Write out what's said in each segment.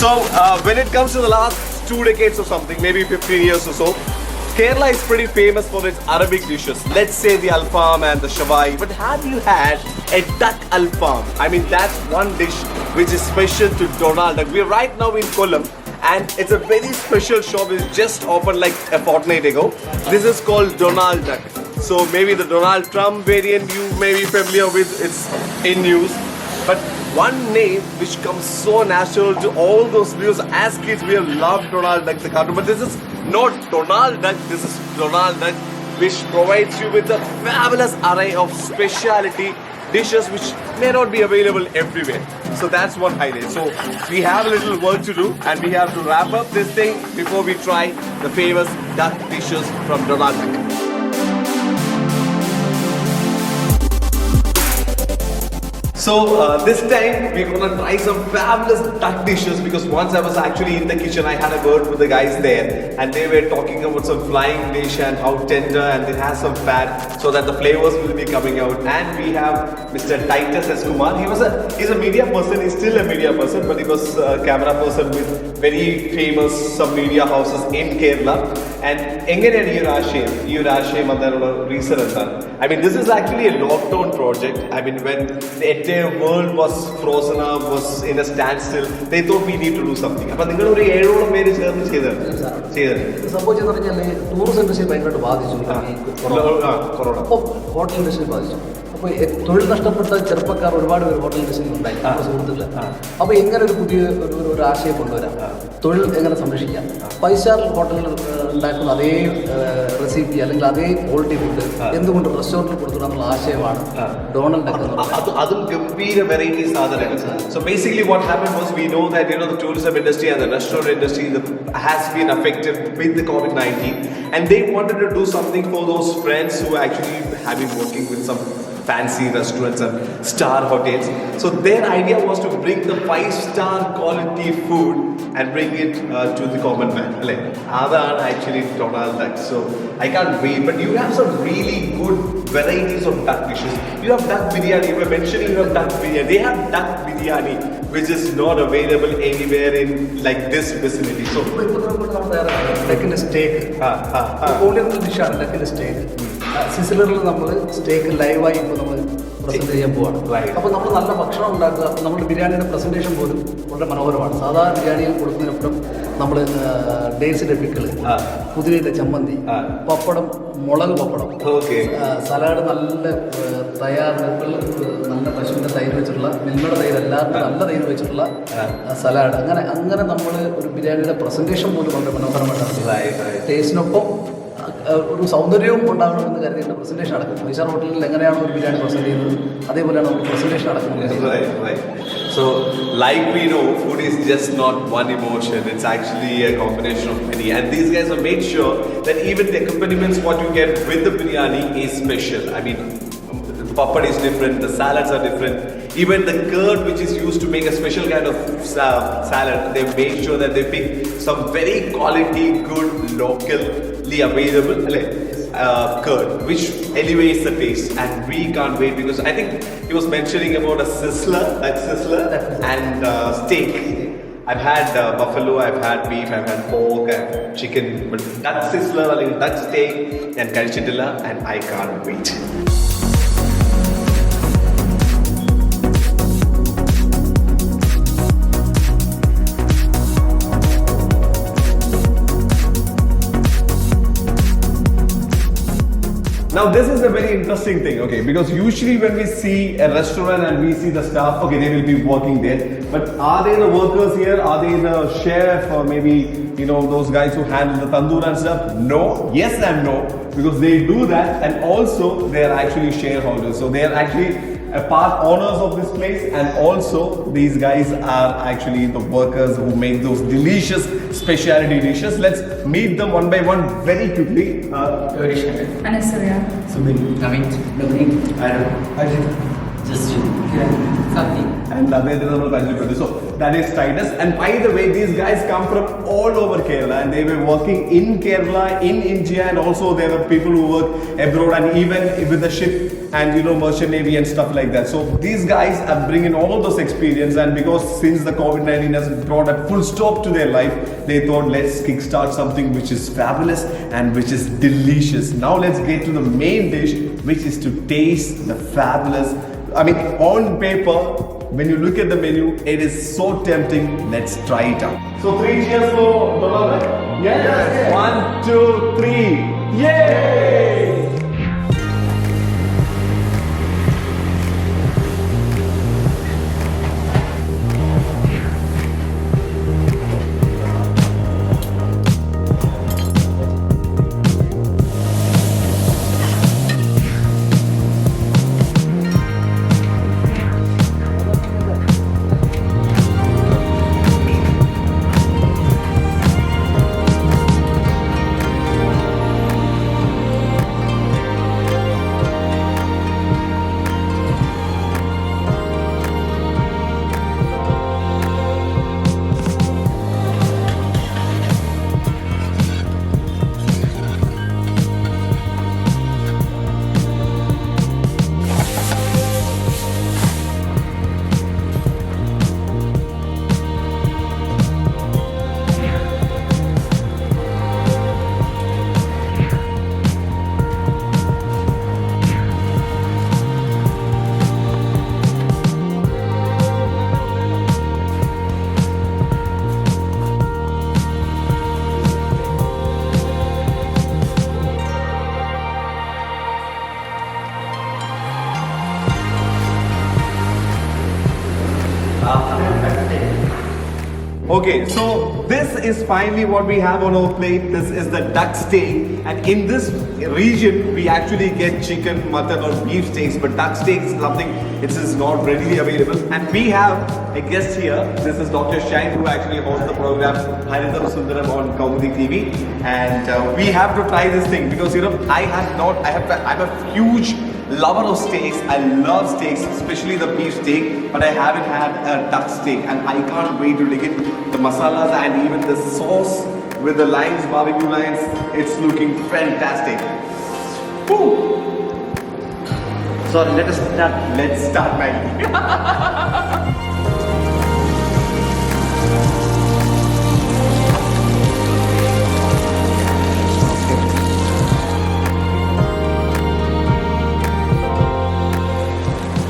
So when it comes to the last 2 decades or something, maybe 15 years or so, Kerala is pretty famous for its Arabic dishes. Let's say the alfam and the shawai. But have you had a duck alfam? I mean, that's one dish which is special to Donald Duck. We're right now in Kollam, and it's a very special shop. It's just opened like a fortnight ago. This is called Donald Duck. So maybe the Donald Trump variant you may be familiar with. It's in news. But one name which comes so natural to all those views. As kids, we have loved Donald Duck, the cartoon. But this is not Donald Duck, this is Donald Duck, which provides you with a fabulous array of specialty dishes which may not be available everywhere. So that's one highlight. So we have a little work to do, and we have to wrap up this thing before we try the famous duck dishes from Donald Duck. So this time we're gonna try some fabulous duck dishes, because once I was actually in the kitchen, I had a word with the guys there, and they were talking about some flying dish and how tender and it has some fat, so that the flavors will be coming out. And we have Mr. Titus S. Kumar. He's a media person. He's still a media person, but he was a camera person with very famous some media houses in Kerala. And എങ്ങനെയാണ് ഈ ഒരു ആശയം അതിനുള്ള reason എന്താണ്? I mean, this is actually a lockdown project. I mean, when the entire world was frozen up, was in a standstill, they thought we need to do something. അപ്പോൾ നിങ്ങൾ ഒരു 7ഓളം പേര് ചേർന്ന് ചെയ്തത് സംഭവിച്ചെന്ന് പറഞ്ഞാൽ ടൂറിസം ഇൻഡസ്ട്രി ഭയങ്കരമായിട്ട് ബാധിച്ചു. കൊറോണ ഹോട്ടൽ ഇൻഡസ്ട്രി ബാധിച്ചു. അപ്പോൾ തൊഴിൽ നഷ്ടപ്പെട്ട ചെറുപ്പക്കാർ ഒരുപാട് പേര് ഹോട്ടൽ ഇൻഡസ്ട്രിയിൽ ഉണ്ടായി, സുഹൃത്തുക്കൾ. അപ്പോൾ എങ്ങനെ ഒരു പുതിയ ഒരു ആശയം കൊണ്ടുവരാം, തൊഴിൽ എങ്ങനെ സംരക്ഷിക്കാം, 5 സ്റ്റാർ ഹോട്ടലിൽ ഉണ്ടാക്കുന്ന അതേ റെസിപ്പി അല്ലെങ്കിൽ അതേ ക്വാളിറ്റി ഫുഡ് എന്തുകൊണ്ട് റെസ്റ്റോറൻറ്റിൽ കൊടുത്തുള്ള ആശയമാണ് ഡൊണാൾഡ് ഡക്ക് എന്ന് പറയുന്നത്. അതും ഗംഭീര വെറൈറ്റി സാധനങ്ങൾ. So basically what happened was, we know that the tourism industry and the restaurant industry has been affected with the COVID-19, and they wanted to do something for those friends who actually have been working with some fancy restaurants and star hotels. So their idea was to bring the 5-star quality food and bring it to the common man. That's actually Donald Duck. So I can't wait. But you have some really good varieties of duck dishes. You have duck biryani. You were mentioning you have duck biryani. They have duck biryani, which is not available anywhere in like this vicinity. So ഡക്കിൻ്റെ സ്റ്റേക്ക് പോളിയുള്ള ഡിഷാണ് ഡക്കിൻ്റെ സ്റ്റേക്ക്. സിസിലറിൽ നമ്മൾ സ്റ്റേക്ക് ലൈവായി ഇപ്പോൾ നമ്മൾ present ചെയ്യാൻ പോവാണ്. അപ്പോൾ നമ്മൾ നല്ല ഭക്ഷണം ഉണ്ടാക്കുക. നമ്മുടെ ബിരിയാണിയുടെ പ്രസൻറ്റേഷൻ പോലും വളരെ മനോഹരമാണ്. സാധാരണ ബിരിയാണിയിൽ കൊടുക്കുന്നതിനപ്പുറം നമ്മൾ ഡേറ്റ്സിൻ്റെ പിക്കിൾ, പുതിനയുടെ ചമ്മന്തി, പപ്പടം, മുളക് പപ്പടം, സലാഡ്, നല്ല തയ്യാറെടുപ്പുകൾ, നല്ല പശുവിൻ്റെ തൈര് വെച്ചിട്ടുള്ള, മിൽമയുടെ തൈര് അല്ലാത്ത നല്ല തൈര് വെച്ചിട്ടുള്ള സലാഡ്, അങ്ങനെ നമ്മൾ ഒരു ബിരിയാണിയുടെ പ്രസൻറ്റേഷൻ പോലും വളരെ മനോഹരമായിട്ടാണ്. ടേസ്റ്റിനൊപ്പം ഒരു സൗന്ദര്യവും ഉണ്ടാകണമെന്ന് കരുതിയിട്ട് പ്രസൻറ്റേഷൻ നടക്കുന്നത്. 5 സ്റ്റാർ ഹോട്ടലിൽ എങ്ങനെയാണ് ഒരു ബിരിയാണി പ്രസൻറ്റ് ചെയ്യുന്നത്, അതേപോലെയാണ് നമ്മൾ പ്രസൻറ്റേഷൻ നടക്കുന്നത്. So like we know, food is just not one emotion. It's actually a combination of many. And these guys have made sure that even the accompaniments what you get with the biryani is special. I mean, the papad is different, the salads are different. Even the curd which is used to make a special kind of salad, they've made sure that they pick some very quality, good, locally available curd, which elevates the taste. And we can't wait, because I think he was mentioning about a sizzler and steak. I've had buffalo, I've had beef, I've had pork, I've had chicken, but that sizzler, that steak, and കഴിച്ചിട്ടില്ല, and I can't wait. Now this is a very interesting thing, okay, because usually when we see a restaurant and we see the staff, okay, they will be working there, but are they the workers here? Are they the chef, or maybe those guys who handle the tandoor and stuff? No, yes and no, because they do that, and also they are actually shareholders, so they are actually a part owners of this place, and also these guys are actually the workers who make those delicious specialty dishes. Let's meet them one by one very quickly. Anastasia. Subin, Naveen, Arun, Justin, Sakti. And so that is Titus. And by the way, these guys come from all over Kerala, and they were working in Kerala, in India, and also there were people who work abroad, and even with the ship and Merchant Navy and stuff like that. So these guys are bringing all those experience, and because since the COVID-19 has brought a full stop to their life, they thought let's kickstart something which is fabulous and which is delicious. Now let's get to the main dish, which is to taste the fabulous. I mean, on paper, when you look at the menu, it is so tempting. Let's try it out. So 3 cheers for Donald. Yes. 1, 2, 3. Yay! Okay, so this is finally what we have on our plate. This is the duck steak, and in this region we actually get chicken, mutton or beef steaks, but duck steak is something it is not readily available. And we have a guest here. This is Dr. Shine, who actually hosts the program Haridam Sundaram on Kaumudi TV, and we have to try this thing because I'm a huge lover of steaks. I love steaks, especially the beef steak, but I haven't had a duck steak, and I can't wait to dig in. The masalas and even the sauce with the limes, barbecue lines, it's looking fantastic. Woo! So let us start. Let's start, man.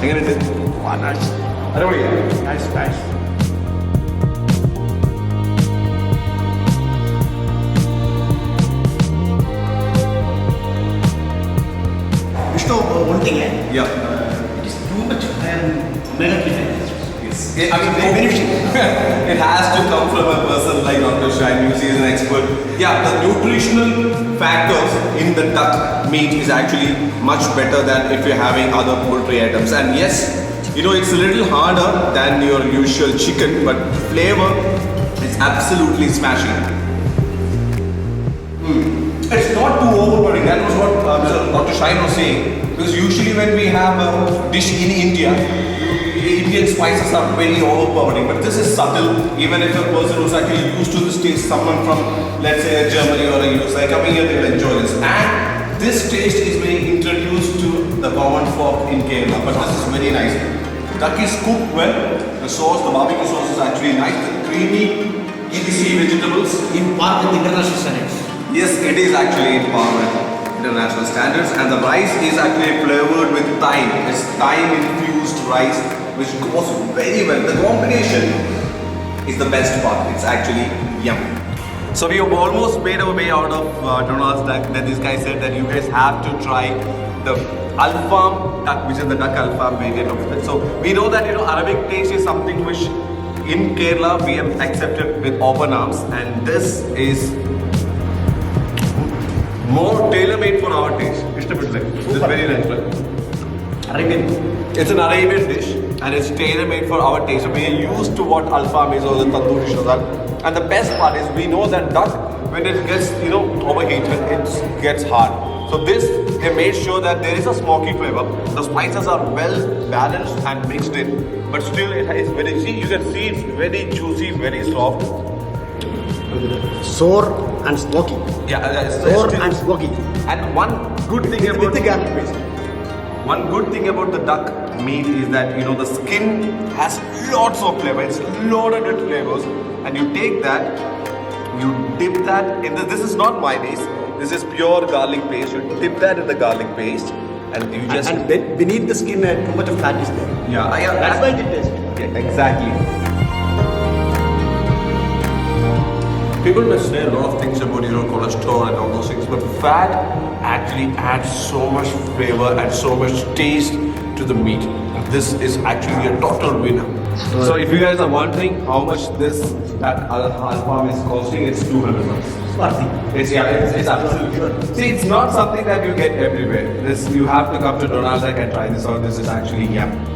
എങ്ങനെയുണ്ട്? അടിപൊളിയാണ്. Nice, nice. Vishnu, one thing, Yeah. it is too much mega different. Yes. I mean, it has to come from a person like Dr. Shine, who is an expert. Yeah, the nutritional factors in the duck meat is actually much better than if you're having other poultry items. And yes, it's a little harder than your usual chicken, but flavor is absolutely smashing. It's not too overpowering. That was what Dr. Shine was saying. Because usually when we have a dish in India, Indian spices are very overpowering. But this is subtle. Even if a person who's actually used to this taste, someone from, let's say, Germany or a US, like coming here, they will enjoy this. And this taste is being introduced to the common folk in Kerala. But this is very nice. Duck is cooked well. The sauce, the barbecue sauce is actually nice. The creamy, easy vegetables. In par with international standards. Yes, it is actually in par with international standards, and the rice is actually flavored with thyme. It's thyme-infused rice, which goes very well. The combination is the best part. It's actually yum. So we have almost made our way out of Donald's duck. Then this guy said that you guys have to try the Alfam duck, which is the duck Alfam variant of it. So we know that Arabic taste is something which in Kerala we have accepted with open arms, and this is more tailor-made for our taste. This is very nice. Arabian. It's an Arabian dish, and it's tailor-made for our taste. So we are used to what Alfam is or the tandoor dishes are. And the best part is we know that duck, when it gets overheated, it gets hard. So this, they made sure that there is a smoky flavor. The spices are well balanced and mixed in, but still it is very. See, you can see it's very juicy, very soft. Sour and smoky. Yeah, Sour and smoky. And one good thing about with the garlic paste. One good thing about the duck meat is that the skin has lots of flavor. It's loaded with flavors, and you take that, you dip that in this is not mayonnaise. This is pure garlic paste. You dip that in the garlic paste, and you just And beneath the skin, too much of fat is there. yeah. That's why it tastes. Yeah, exactly. People may say a lot of things about cholesterol and all those things, but fat actually adds so much flavor and so much taste to the meat. This is actually a total winner. So if you guys are wondering how much that alfam is costing, it's 200 bucks. It's absolutely. See, it's not something that you get everywhere. You have to come to Donald Duck and try this out. This is actually yum.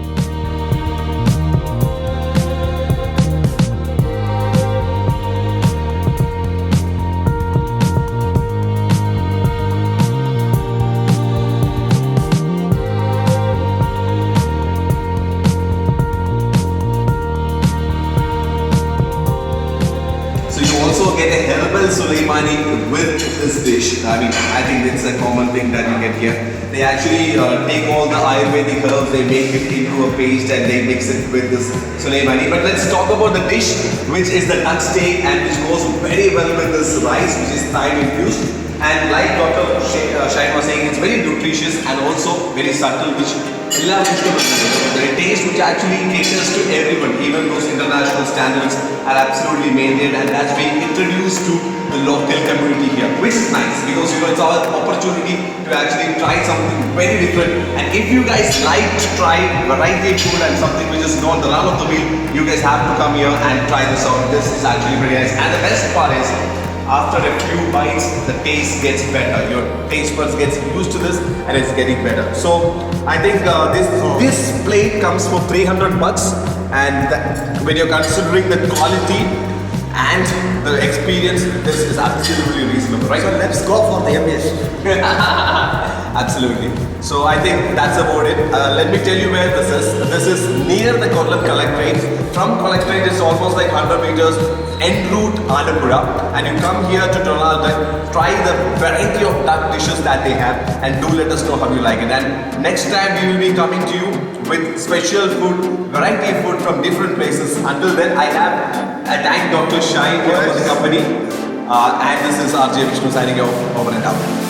So you also get a herbal Sulaimani with this dish. I mean, I think it's a common thing that you get here. They actually take all the Ayurvedic herbs, they make it into a paste and they mix it with this Sulaimani. But let's talk about the dish, which is the duck steak and which goes very well with this rice, which is thyme infused. And like Dr. Shine was saying, it's very nutritious and also very subtle, which the taste which actually caters to everyone, even those international standards are absolutely maintained, and that's being introduced to the local community here, which is nice because it's our opportunity to actually try something very different. And if you guys like to try variety food and something which is not the run of the mill, you guys have to come here and try this out. This is actually very nice, and the best part is, after a few bites, the taste gets better. Your taste buds gets used to this, and it's getting better. So I think this plate comes for 300 bucks, and when you're considering the quality and the experience, this is absolutely reasonable, right? So let's go for the yummiest. Absolutely. So I think that's about it. Let me tell you where this is. This is near the Kollam Collectorate. From Collectorate, it's almost like 100 meters en route Alappuzha, and you come here to Donald Duck, try the variety of duck dishes that they have, and do let us know how you like it. And next time we will be coming to you with special food, variety of food from different places. Until then, I have a thank Dr. Shine here for the company, and this is RJ Vishnu signing off. Over and out.